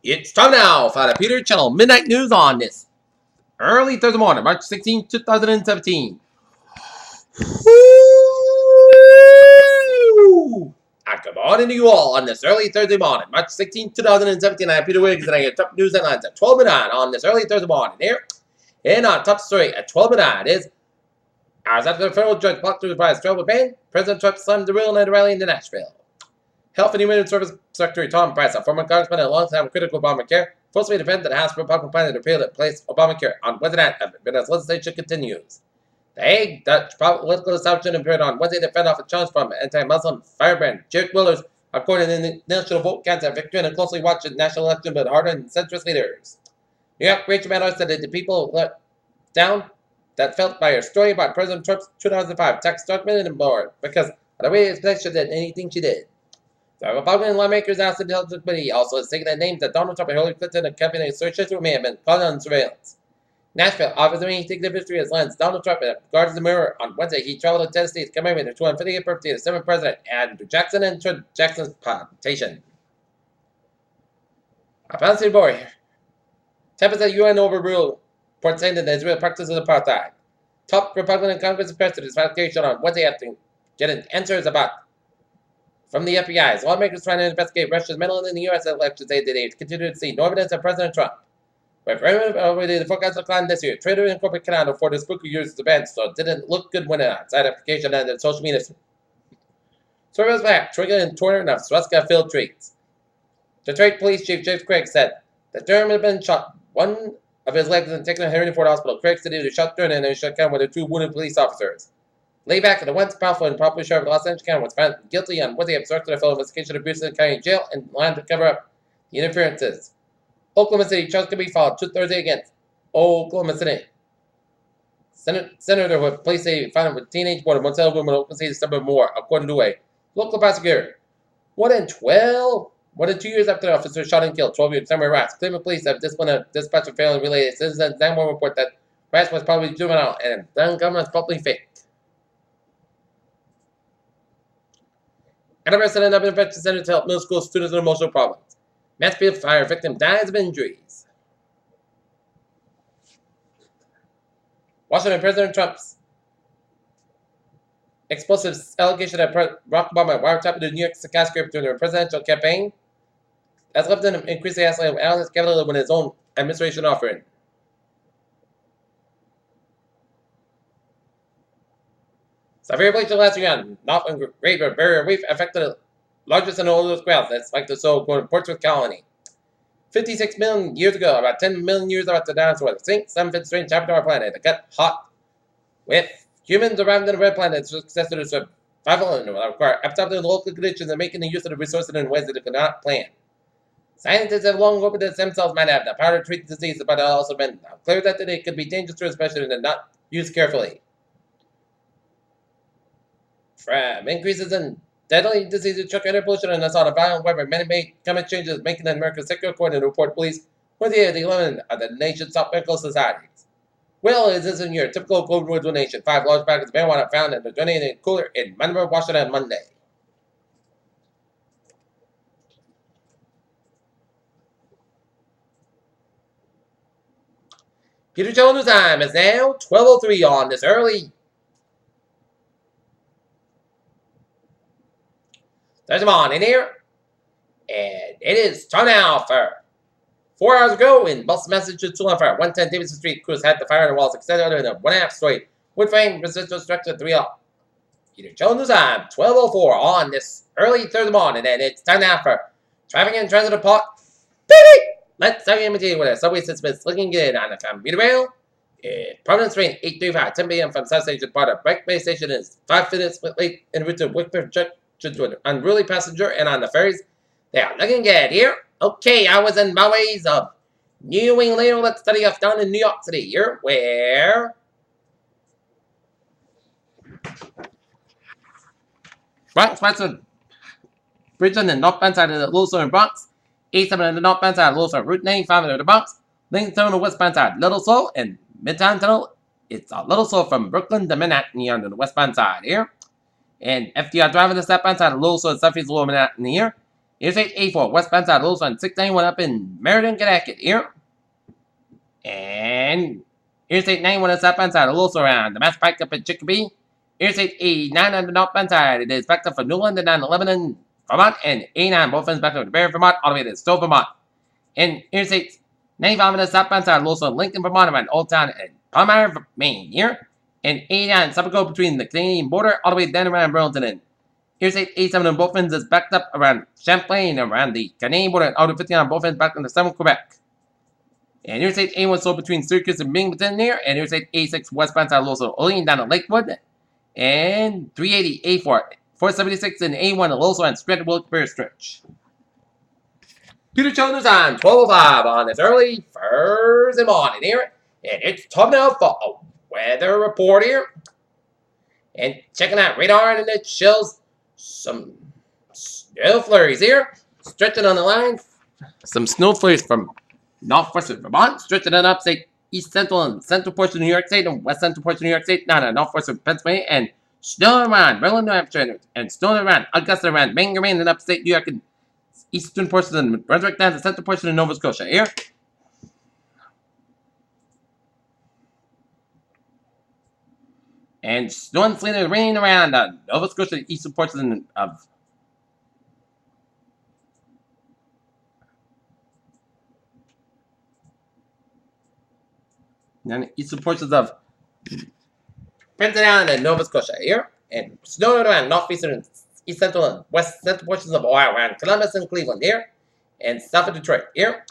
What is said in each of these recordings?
It's time now for the Peter Channel Midnight News on this early Thursday morning, March 16, 2017. And good morning to you all on this early Thursday morning, March 16, 2017. I'm Peter Wiggins, and I get top news headlines at 12 midnight on this early Thursday morning here. And our top story at 12 midnight is, hours after the federal judge blocked through the prize travel ban, President Trump slammed the real night rally in Nashville. Health and Human Services Secretary Tom Price, a former congressman and longtime critic of Obamacare, forcefully defended the House Republican plan to repeal and replace Obamacare on Wednesday night as legislation continues. The Hague Dutch political establishment appeared on Wednesday to fend off a challenge from anti-Muslim firebrand Geert Wilders, according to the National Vote Counts victory and a closely watched national election but hardened centrist leaders. New York Rachel Maddow said that the people let down that felt by her story about President Trump's 2005 tax document and more because of the way his protection than anything she did. The Republican lawmakers asked the Intelligence Committee also has taken the names that Donald Trump and Hillary Clinton and campaign searches may have been caught on surveillance. Nashville offers a executive history as lens. Donald Trump guards the mirror. On Wednesday, he traveled to Tennessee to commemorate the 250th birthday of the 7th president, Andrew Jackson, and Jackson's plantation. A Palestinian boy. 10% UN overruled report saying that Israel practices apartheid. Top Republican Congress pressed its ratification on Wednesday after getting answers about from the FBI. As lawmakers trying to investigate Russia's meddling in the U.S. elections today, they continue to see no evidence of President Trump. But already the forecast declined this year. Trader and corporate Canada for the spooky years event, so it didn't look good when an outside application and the social media. Surveillance back, triggering and touring of Swaska-filled treats. Detroit Police Chief James Craig said that Durham had been shot. One of his legs and taken to Henry Ford Hospital. Craig said he was shot during and shot down with the two wounded police officers. Layback, the once powerful and popular sheriff of Los Angeles County was found guilty on Wednesday obstructed a fellow investigation of abuse in the county jail and planned to cover up the interferences. Oklahoma City charges could be filed Thursday against Oklahoma City. Senator who placed a fine with teenage boy in one cell room in Oklahoma City December more, according to a local prosecutor. More than 2 years after the officer shot and killed 12-year-old Samuel Rass, Cleveland police have disciplined a dispatcher failing related citizens. Then one report that Rass was probably juvenile and then government probably fake. And a resident of an infection center to help middle school students with emotional problems. Mansfield fire victim dies of injuries. Washington President Trump's explosive allegation that Barack Obama wiretapped the New York skyscraper during the presidential campaign has left him increasingly asking of Alice Capitol when his own administration offering. Severe bleaching last year on Northland Great Barrier Reef affected the largest and oldest whales that's like the so-called Portsmouth colony. 56 million years ago, about 10 million years after the dinosaurs extinct, some fit strange happened to our planet. It got hot. With humans arriving on the red planet, success to survival and will require adapting to local conditions and making the use of the resources in ways that they could not plan. Scientists have long hoped that stem cells might have the power to treat disease, but it has also been clear that they could be dangerous to especially if not used carefully. From increases in deadly diseases, truck air pollution, and assault of violent weather, many climate changes making America sicker, according to report police with the 11 of the nation's top medical societies. Well, it isn't your typical cold woods nation. 5 large packets of marijuana found in the donated cooler in Monroe, Washington on Monday. Peter Channel News Time is now 12:03 on this early Thursday morning here, and it is time now for 4 hours ago in Boston, Massachusetts, on fire. 110 Davidson Street, crews had the fire and the walls extended in a 1.5 story wood frame resistor structure 3 up. Peter Channel News Time, 12:04 on this early Thursday morning, and it's time now for traffic and transit report. Let's start imitating with a subway system is looking good on the commuter rail. Providence train 835, 10 p.m. from South Station. Part of Break Bay Station is 5 minutes late en route to Wickford to an unruly passenger, and on the ferries, they are looking good here. Okay, I was in byways of New England. Let's study off down in New York City here, where Bronx Western Bridge on the northbound side of the Little Southern Bronx. 87 on the northbound side of Little Southern Route 95 of the Bronx. Lincoln Tunnel on the westbound side, Little Seoul, and Midtown Tunnel. It's a Little Seoul from Brooklyn to Manhattan here on the westbound side here. And FDR driving the southbound side of Little Seoul, Southeast Lower Manhattan here. Interstate 84, westbound side, Little Sun 691 up in Meriden, Connecticut. Here. And Interstate 91 on the southbound side, a little around the Mass Pike up in Chicopee. Interstate 89 on the northbound side, it is backed up from Newland and 911 in Vermont, and 89 both ends back up to Barry, Vermont, all the way to Stowe, Vermont. And Interstate 95 on the southbound side, also Lincoln, Vermont, around Old Town and Palmyra, Maine. Here. And 89 Subico between the Canadian border, all the way down around Burlington. And Interstate 87 on both ends is backed up around Champlain, around the Canadian border, and Auto 59 on both ends back into southern Quebec. And Interstate 81 sold between Syracuse and Binghamton there. And Interstate 86 westbound side also Olean down to Lakewood. And 380 A4, 476 and A1 also on Stretch Wilkes-Barre Stretch. Peter Childers on 12:05 on this early Thursday morning here. And it's time now for a weather report here. And checking out radar, and it shows some snow flurries here. Stretching on the line. Some snow flurries from northwestern Vermont, stretching on upstate east central and central portion of New York State and west central portion of New York State, down to northwestern Pennsylvania, and snow around Berlin, New Hampshire, and snow around Augusta, around Bangor, Maine, and upstate New York, and eastern portion of New Brunswick, down to central portion of Nova Scotia. Here. And snow and sleet and rain around Nova Scotia, eastern portion of and eastern portions of Prince Island and Nova Scotia here, and snow around northeastern, east central, and west central portions of Ohio, around Columbus and Cleveland here, and south of Detroit here.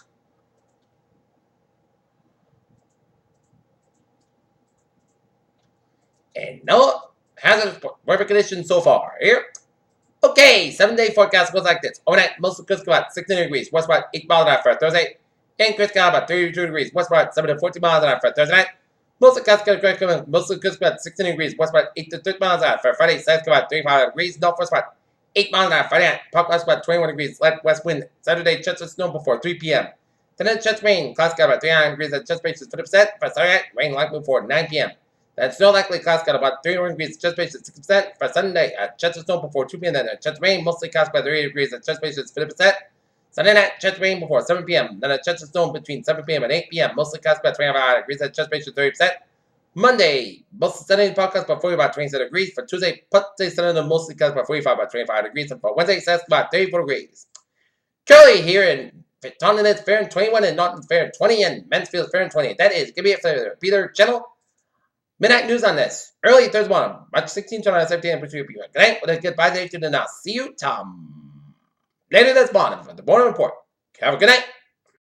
And no hazardous weather conditions so far here. Okay, 7-day forecast goes like this. Overnight, most of Crisco about 16 degrees, west about 8 miles an hour for Thursday. In Crisco about 32 degrees, west about 7 to 14 miles an hour for Thursday night. Most of Crisco about 16 degrees, west about 8 to 30 miles an hour for Friday. South about 35 degrees, northwest about 8 miles an hour Friday night. Park west about 21 degrees, light west wind. Saturday, chance of snow before 3 p.m. Tonight, chance rain, clouds got about 39 degrees, and chance base is 50%. For Saturday night, rain likely before 9 p.m. Then snow likely, clouds got about 31 degrees, chance base is 60%. For Sunday, chance of snow before 2 p.m. Then chance rain, mostly clouds by 38 degrees, and chance base is 50%. Sunday night, chance of rain before 7 p.m. Then a chance of snow between 7 p.m. and 8 p.m. Mostly clouds by 25 degrees, and chance base is 30%. Monday, mostly sunny, podcast by 40 about 27 degrees. For Tuesday, partly sunny, mostly clouds by 45 about 25 degrees. And for Wednesday, it's about 34 degrees. Currently here in Taunton, it's fair and 21, and Norton fair and 20, and Mansfield fair and 20. That is going to be it for the Peter channel. Midnight news on this. Early Thursday morning, March 16, 2017. Good night. With a goodbye day to the now. See you, Tom. Later this morning for the morning report. Have a good night.